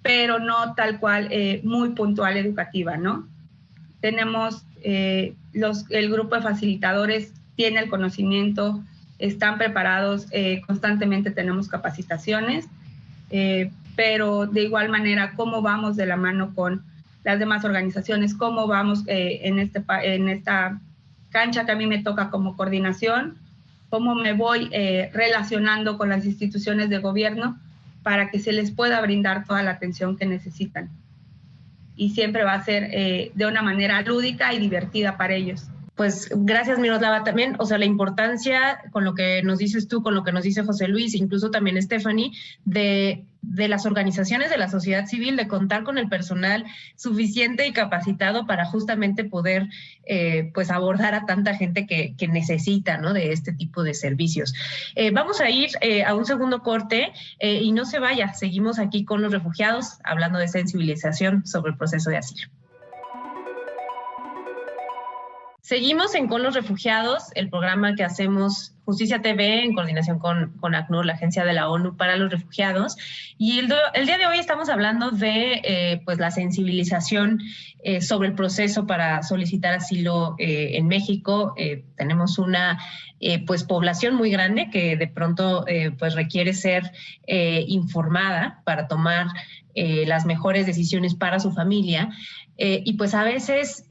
pero no tal cual muy puntual educativa, ¿no? Tenemos el grupo de facilitadores, tiene el conocimiento, están preparados, constantemente tenemos capacitaciones, pero de igual manera, cómo vamos de la mano con las demás organizaciones, cómo vamos en esta cancha que a mí me toca como coordinación, cómo me voy relacionando con las instituciones de gobierno para que se les pueda brindar toda la atención que necesitan. Y siempre va a ser de una manera lúdica y divertida para ellos. Pues gracias, Miroslava, también, o sea, la importancia con lo que nos dices tú, con lo que nos dice José Luis, incluso también Stephanie, de las organizaciones de la sociedad civil, de contar con el personal suficiente y capacitado para justamente poder pues abordar a tanta gente que necesita, ¿no?, de este tipo de servicios. Vamos a ir a un segundo corte y no se vaya, seguimos aquí con los refugiados, hablando de sensibilización sobre el proceso de asilo. Seguimos en Con los Refugiados, el programa que hacemos Justicia TV en coordinación con ACNUR, la Agencia de la ONU para los Refugiados. Y el día de hoy estamos hablando de pues la sensibilización sobre el proceso para solicitar asilo en México. Tenemos una pues población muy grande que de pronto pues requiere ser informada para tomar las mejores decisiones para su familia. Y pues a veces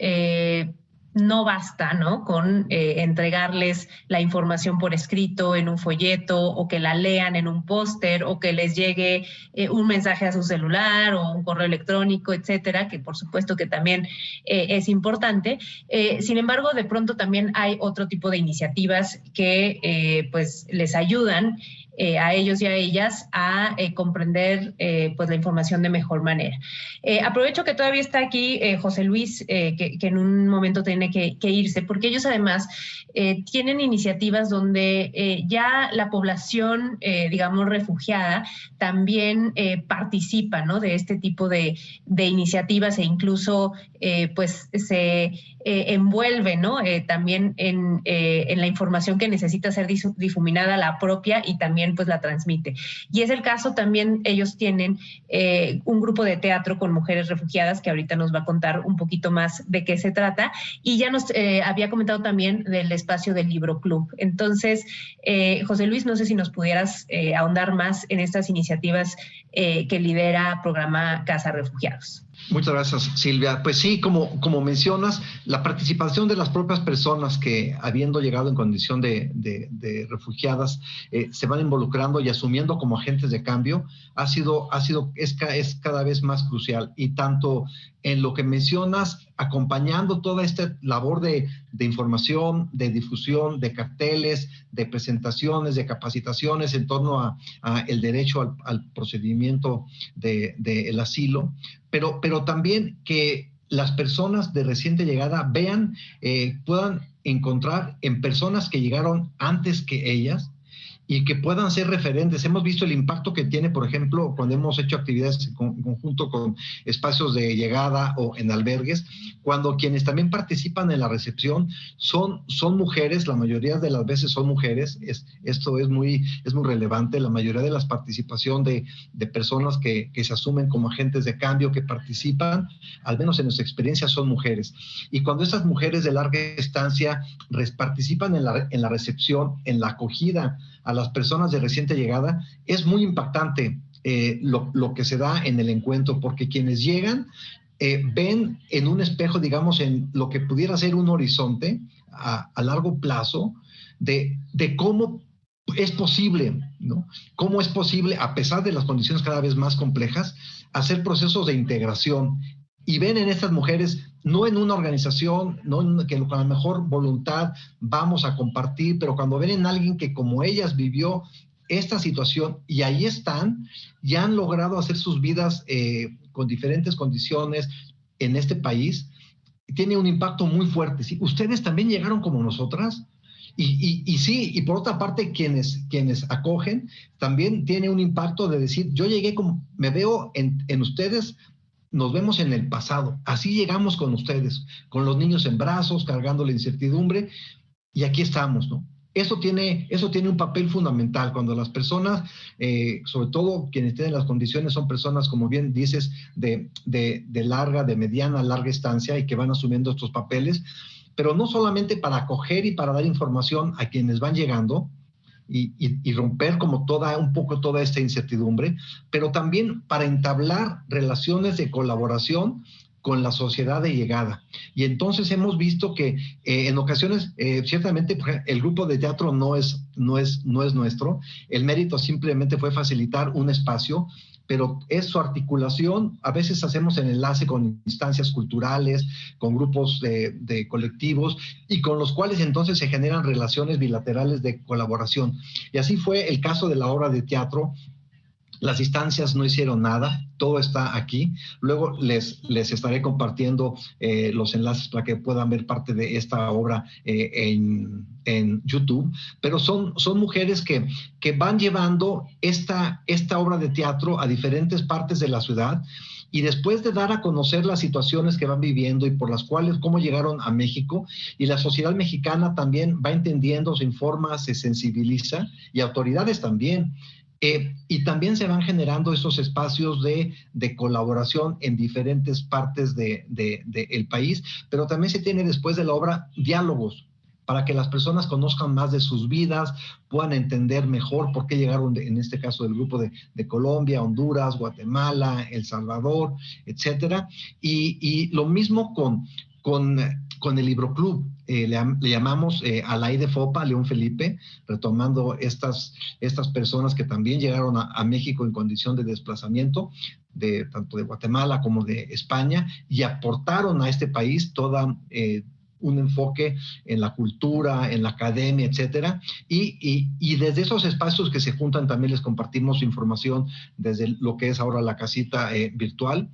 no basta, ¿no?, con entregarles la información por escrito en un folleto o que la lean en un póster o que les llegue un mensaje a su celular o un correo electrónico, etcétera, que por supuesto que también es importante. Sin embargo, de pronto también hay otro tipo de iniciativas que pues les ayudan a ellos y a ellas a comprender pues la información de mejor manera. Aprovecho que todavía está aquí José Luis, que en un momento tiene que irse, porque ellos además tienen iniciativas donde ya la población, digamos, refugiada, también participa, ¿no?, de este tipo de iniciativas e incluso pues se envuelve, ¿no?, también en la información que necesita ser difuminada, la propia, y también pues la transmite. Y es el caso también, ellos tienen un grupo de teatro con mujeres refugiadas que ahorita nos va a contar un poquito más de qué se trata, y ya nos había comentado también del espacio del Libro Club. Entonces, José Luis, no sé si nos pudieras ahondar más en estas iniciativas que lidera Programa Casa Refugiados. Muchas gracias, Silvia. Pues sí, como mencionas, la participación de las propias personas que, habiendo llegado en condición de refugiadas, se van involucrando y asumiendo como agentes de cambio, es cada vez más crucial. Y tanto en lo que mencionas, acompañando toda esta labor de información, de difusión, de carteles, de presentaciones, de capacitaciones en torno a el derecho al procedimiento del asilo, pero también que las personas de reciente llegada vean, puedan encontrar en personas que llegaron antes que ellas y que puedan ser referentes. Hemos visto el impacto que tiene, por ejemplo, cuando hemos hecho actividades en conjunto con espacios de llegada o en albergues, cuando quienes también participan en la recepción son mujeres, la mayoría de las veces son mujeres. Esto es muy relevante. La mayoría de las participación de personas que se asumen como agentes de cambio, que participan, al menos en nuestra experiencia, son mujeres. Y cuando esas mujeres de larga estancia participan en la recepción, en la acogida a las personas de reciente llegada, es muy impactante lo que se da en el encuentro, porque quienes llegan ven en un espejo, digamos, en lo que pudiera ser un horizonte a largo plazo de cómo es posible, ¿no? Cómo es posible, a pesar de las condiciones cada vez más complejas, hacer procesos de integración. Y ven en estas mujeres, no en una organización, no que con la mejor voluntad vamos a compartir, pero cuando ven en alguien que como ellas vivió esta situación y ahí están, ya han logrado hacer sus vidas con diferentes condiciones en este país, tiene un impacto muy fuerte. ¿Sí? Ustedes también llegaron como nosotras. Y sí, y por otra parte, quienes acogen, también tiene un impacto de decir, yo llegué como, me veo en ustedes, nos vemos en el pasado, así llegamos con ustedes, con los niños en brazos, cargando la incertidumbre, y aquí estamos, ¿no? Eso tiene un papel fundamental cuando las personas, sobre todo quienes tienen las condiciones, son personas, como bien dices, de mediana, larga estancia y que van asumiendo estos papeles, pero no solamente para acoger y para dar información a quienes van llegando, y romper como un poco toda esta incertidumbre, pero también para entablar relaciones de colaboración con la sociedad de llegada. Y entonces hemos visto que en ocasiones, ciertamente, el grupo de teatro no es nuestro, el mérito simplemente fue facilitar un espacio, pero es su articulación. A veces hacemos el enlace con instancias culturales, con grupos de colectivos, y con los cuales entonces se generan relaciones bilaterales de colaboración. Y así fue el caso de la obra de teatro. Las instancias no hicieron nada, todo está aquí. Luego les estaré compartiendo los enlaces para que puedan ver parte de esta obra en YouTube. Pero son mujeres que van llevando esta obra de teatro a diferentes partes de la ciudad, y después de dar a conocer las situaciones que van viviendo y por las cuales, cómo llegaron a México, y la sociedad mexicana también va entendiendo, se informa, se sensibiliza, y autoridades también. Y también se van generando esos espacios de colaboración en diferentes partes del país, pero también se tiene después de la obra diálogos para que las personas conozcan más de sus vidas, puedan entender mejor por qué llegaron, en este caso del grupo de Colombia, Honduras, Guatemala, El Salvador, etcétera. Y lo mismo con el Libro Club. Le llamamos a la IDFOPA, León Felipe, retomando estas personas que también llegaron a México en condición de desplazamiento, tanto de Guatemala como de España, y aportaron a este país toda un enfoque en la cultura, en la academia, etcétera. Y desde esos espacios que se juntan también les compartimos información desde lo que es ahora la casita virtual.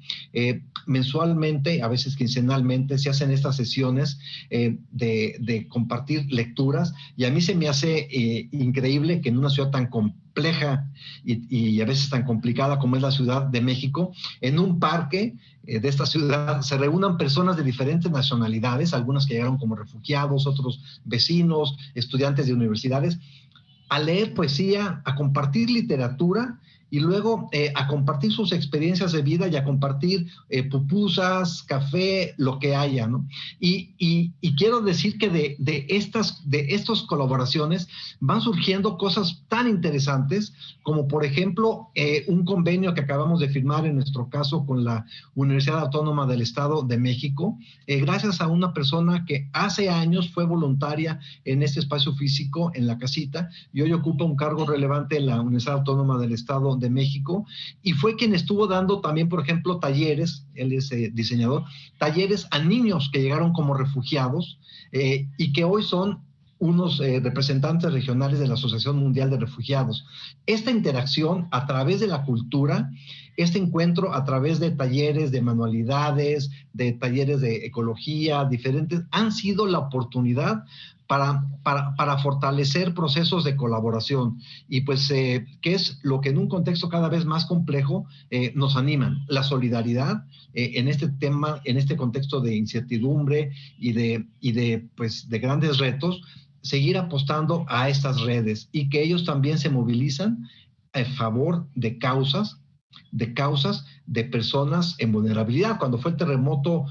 Mensualmente, a veces quincenalmente, se hacen estas sesiones de compartir lecturas, y a mí se me hace increíble que en una ciudad tan compleja y a veces tan complicada como es la Ciudad de México, en un parque de esta ciudad se reúnan personas de diferentes nacionalidades, algunas que llegaron como refugiados, otros vecinos, estudiantes de universidades, a leer poesía, a compartir literatura y luego a compartir sus experiencias de vida y a compartir pupusas, café, lo que haya, ¿no? Y quiero decir que de estas colaboraciones van surgiendo cosas tan interesantes como, por ejemplo, un convenio que acabamos de firmar en nuestro caso con la Universidad Autónoma del Estado de México, gracias a una persona que hace años fue voluntaria en este espacio físico, en la casita, y hoy ocupa un cargo relevante en la Universidad Autónoma del Estado de México, y fue quien estuvo dando también, por ejemplo, talleres, él es diseñador, talleres a niños que llegaron como refugiados y que hoy son unos representantes regionales de la Asociación Mundial de Refugiados. Esta interacción a través de la cultura, este encuentro a través de talleres de manualidades, de talleres de ecología, diferentes, han sido la oportunidad para fortalecer procesos de colaboración y pues que es lo que en un contexto cada vez más complejo nos animan. La solidaridad en este tema, en este contexto de incertidumbre y de grandes retos, seguir apostando a estas redes y que ellos también se movilizan a favor de causas de personas en vulnerabilidad. Cuando fue el terremoto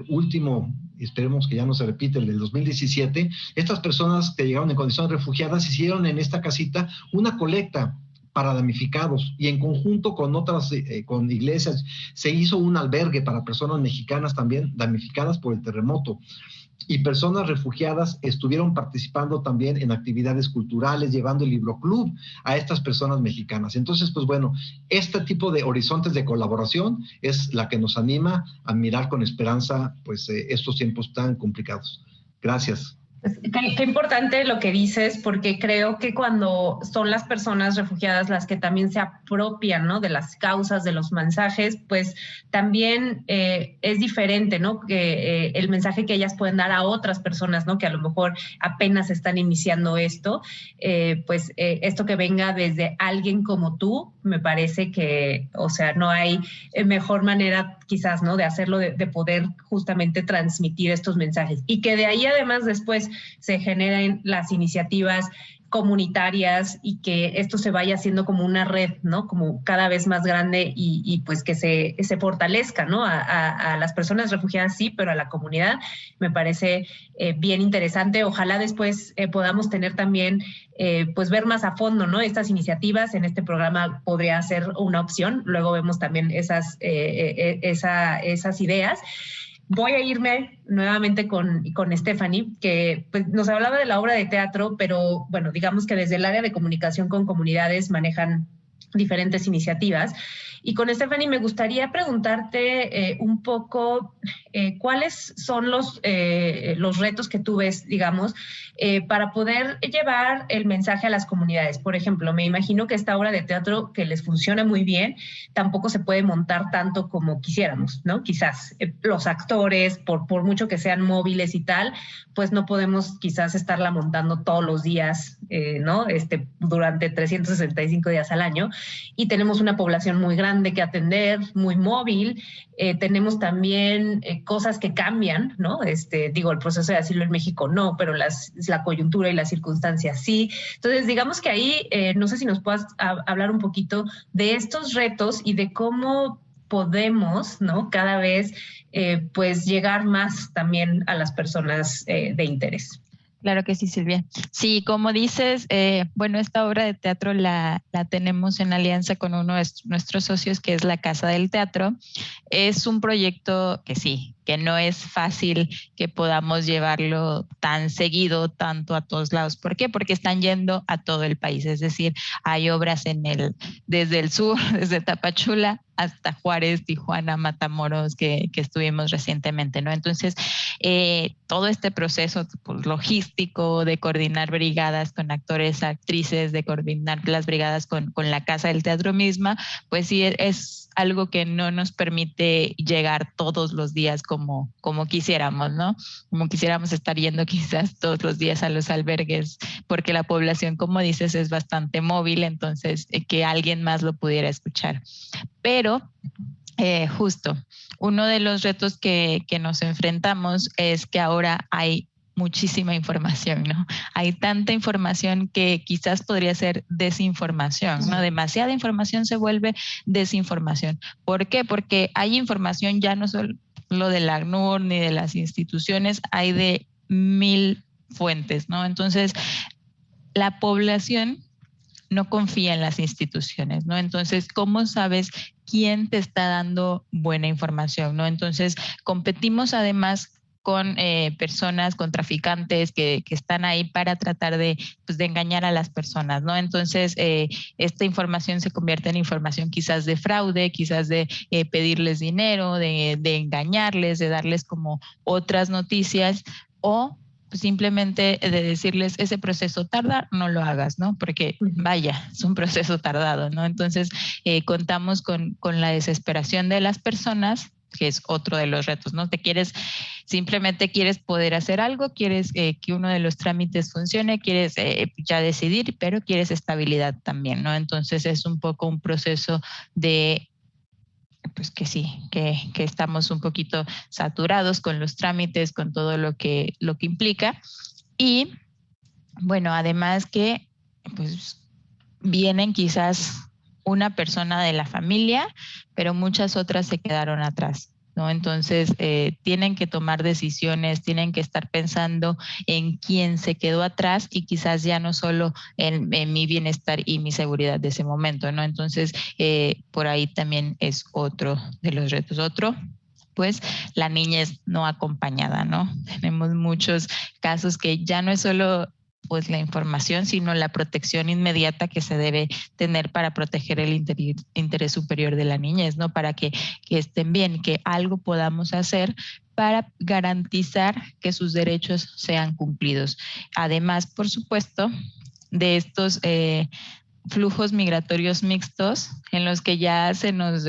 último, esperemos que ya no se repite, el del 2017, estas personas que llegaron en condiciones refugiadas hicieron en esta casita una colecta para damnificados y en conjunto con otras, con iglesias, se hizo un albergue para personas mexicanas también damnificadas por el terremoto. Y personas refugiadas estuvieron participando también en actividades culturales, llevando el libroclub a estas personas mexicanas. Entonces, pues bueno, este tipo de horizontes de colaboración es la que nos anima a mirar con esperanza pues estos tiempos tan complicados. Gracias. Qué importante lo que dices, porque creo que cuando son las personas refugiadas las que también se apropian, ¿no?, de las causas, de los mensajes, pues también es diferente, ¿no?, que el mensaje que ellas pueden dar a otras personas, ¿no?, que a lo mejor apenas están iniciando esto, esto que venga desde alguien como tú, me parece que, o sea, no hay mejor manera quizás, ¿no?, de hacerlo, de poder justamente transmitir estos mensajes. Y que de ahí además después se generen las iniciativas comunitarias y que esto se vaya haciendo como una red, ¿no?, como cada vez más grande y pues que se fortalezca, ¿no?, a las personas refugiadas, sí, pero a la comunidad, me parece bien interesante. Ojalá después podamos tener también, pues ver más a fondo, ¿no?, estas iniciativas. En este programa podría ser una opción, luego vemos también esas ideas. Voy a irme nuevamente con Stephanie, que pues, nos hablaba de la obra de teatro, pero bueno, digamos que desde el área de comunicación con comunidades manejan diferentes iniciativas. Y con Stephanie me gustaría preguntarte un poco cuáles son los retos que tú ves, digamos, para poder llevar el mensaje a las comunidades. Por ejemplo, me imagino que esta obra de teatro que les funciona muy bien, tampoco se puede montar tanto como quisiéramos, ¿no? Quizás los actores, por mucho que sean móviles y tal, pues no podemos quizás estarla montando todos los días, ¿no? Durante 365 días al año. Y tenemos una población muy grande que atender, muy móvil. Tenemos también cosas que cambian, ¿no? El proceso de asilo en México no, pero la coyuntura y las circunstancias sí. Entonces, digamos que ahí, no sé si nos puedas hablar un poquito de estos retos y de cómo podemos, ¿no?, cada vez, pues, llegar más también a las personas de interés. Claro que sí, Silvia. Sí, como dices, esta obra de teatro la tenemos en alianza con uno de nuestros socios, que es la Casa del Teatro. Es un proyecto que sí, que no es fácil que podamos llevarlo tan seguido, tanto a todos lados. ¿Por qué? Porque están yendo a todo el país. Es decir, hay obras desde el sur, desde Tapachula hasta Juárez, Tijuana, Matamoros, que estuvimos recientemente, ¿no? Entonces, todo este proceso pues, logístico de coordinar brigadas con actores, actrices, de coordinar las brigadas con la Casa del Teatro misma, pues sí es algo que no nos permite llegar todos los días como quisiéramos, ¿no? Como quisiéramos estar yendo quizás todos los días a los albergues, porque la población, como dices, es bastante móvil, entonces que alguien más lo pudiera escuchar. Pero justo, uno de los retos que nos enfrentamos es que ahora hay muchísima información, ¿no? Hay tanta información que quizás podría ser desinformación, ¿no? Demasiada información se vuelve desinformación. ¿Por qué? Porque hay información ya no solo del ACNUR ni de las instituciones, hay de 1000 fuentes, ¿no? Entonces, la población no confía en las instituciones, ¿no? Entonces, ¿cómo sabes quién te está dando buena información, ¿no? Entonces, competimos además con personas, con traficantes que están ahí para tratar de engañar a las personas, ¿no? Entonces, esta información se convierte en información quizás de fraude, quizás de pedirles dinero, de engañarles, de darles como otras noticias, o simplemente de decirles, ese proceso tarda, no lo hagas, ¿no? Porque vaya, es un proceso tardado, ¿no? Entonces, contamos con la desesperación de las personas, que es otro de los retos, ¿no? Simplemente quieres poder hacer algo, quieres que uno de los trámites funcione, quieres ya decidir, pero quieres estabilidad también, ¿no? Entonces es un poco un proceso de, pues que sí, que estamos un poquito saturados con los trámites, con todo lo que implica. Y bueno, además que pues vienen quizás una persona de la familia, pero muchas otras se quedaron atrás, ¿no? Entonces, tienen que tomar decisiones, tienen que estar pensando en quién se quedó atrás y quizás ya no solo en mi bienestar y mi seguridad de ese momento, ¿no? Entonces, por ahí también es otro de los retos. Otro, pues la niñez no acompañada, ¿no? Tenemos muchos casos que ya no es solo pues la información, sino la protección inmediata que se debe tener para proteger el interés superior de la niñez, ¿no? Para que estén bien, que algo podamos hacer para garantizar que sus derechos sean cumplidos. Además, por supuesto, de estos flujos migratorios mixtos en los que ya se nos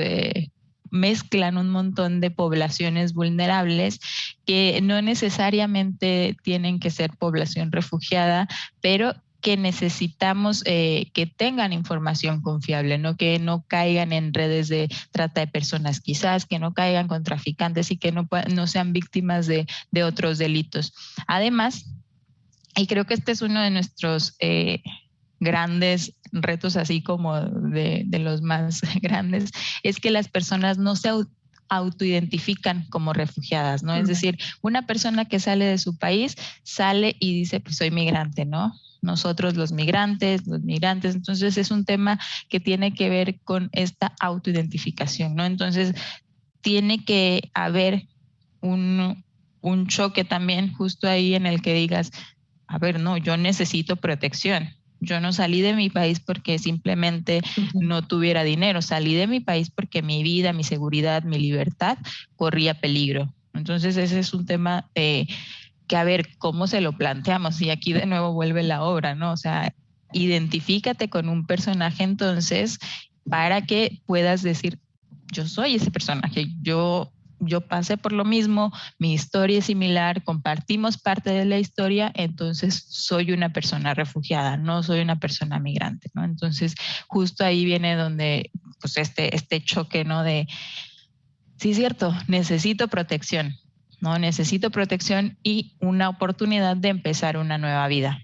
mezclan un montón de poblaciones vulnerables que no necesariamente tienen que ser población refugiada, pero que necesitamos que tengan información confiable, ¿no? Que no caigan en redes de trata de personas quizás, que no caigan con traficantes y que no sean víctimas de otros delitos. Además, y creo que este es uno de nuestros grandes retos, así como de los más grandes, es que las personas no se autoidentifican como refugiadas, ¿no? Es decir, una persona que sale de su país sale y dice, pues soy migrante, ¿no? Nosotros los migrantes, entonces es un tema que tiene que ver con esta autoidentificación, ¿no? Entonces tiene que haber un choque también justo ahí en el que digas, a ver, no, yo necesito protección. Yo no salí de mi país porque simplemente no tuviera dinero. Salí de mi país porque mi vida, mi seguridad, mi libertad corría peligro. Entonces ese es un tema que a ver cómo se lo planteamos. Y aquí de nuevo vuelve la obra, ¿no? O sea, identifícate con un personaje entonces para que puedas decir, yo soy ese personaje, yo pasé por lo mismo, mi historia es similar, compartimos parte de la historia, entonces soy una persona refugiada, no soy una persona migrante, ¿no? Entonces, justo ahí viene donde, pues, este choque, ¿no? De, sí, es cierto, necesito protección, ¿no? Necesito protección y una oportunidad de empezar una nueva vida.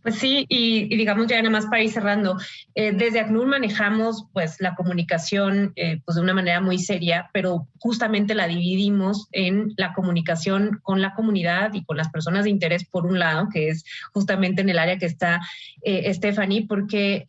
Pues sí, y digamos ya nada más para ir cerrando, desde ACNUR manejamos pues la comunicación pues de una manera muy seria, pero justamente la dividimos en la comunicación con la comunidad y con las personas de interés por un lado, que es justamente en el área que está Stephanie, porque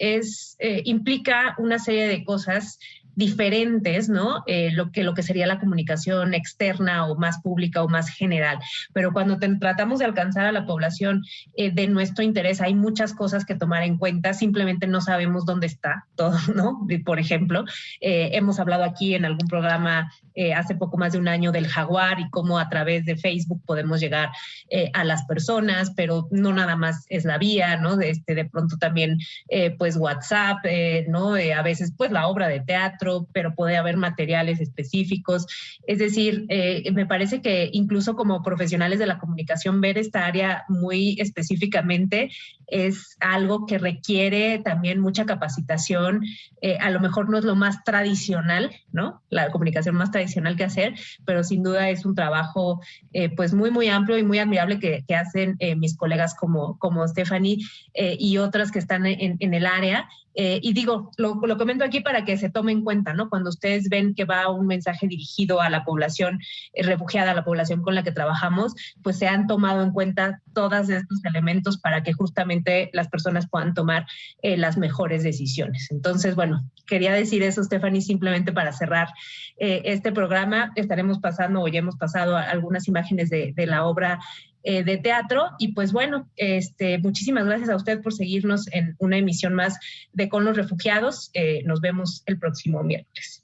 implica una serie de cosas diferentes, ¿no? Lo que sería la comunicación externa o más pública o más general. Pero cuando tratamos de alcanzar a la población de nuestro interés, hay muchas cosas que tomar en cuenta, simplemente no sabemos dónde está todo, ¿no? Por ejemplo, hemos hablado aquí en algún programa hace poco más de un año del jaguar y cómo a través de Facebook podemos llegar a las personas, pero no nada más es la vía, ¿no? De pronto también pues WhatsApp, ¿no? A veces pues la obra de teatro, teatro, pero puede haber materiales específicos. Es decir, me parece que incluso como profesionales de la comunicación, ver esta área muy específicamente es algo que requiere también mucha capacitación. A lo mejor no es lo más tradicional, ¿no? La comunicación más tradicional que hacer, pero sin duda es un trabajo pues muy, muy amplio y muy admirable que hacen mis colegas como Stephanie y otras que están en el área. Y digo, lo comento aquí para que se tome en cuenta, ¿no? Cuando ustedes ven que va un mensaje dirigido a la población refugiada, a la población con la que trabajamos, pues se han tomado en cuenta todos estos elementos para que justamente las personas puedan tomar las mejores decisiones. Entonces, bueno, quería decir eso, Stephanie, simplemente para cerrar este programa. Estaremos pasando, o ya hemos pasado, algunas imágenes de la obra de teatro. Y pues bueno, muchísimas gracias a usted por seguirnos en una emisión más de Con los Refugiados. Nos vemos el próximo miércoles.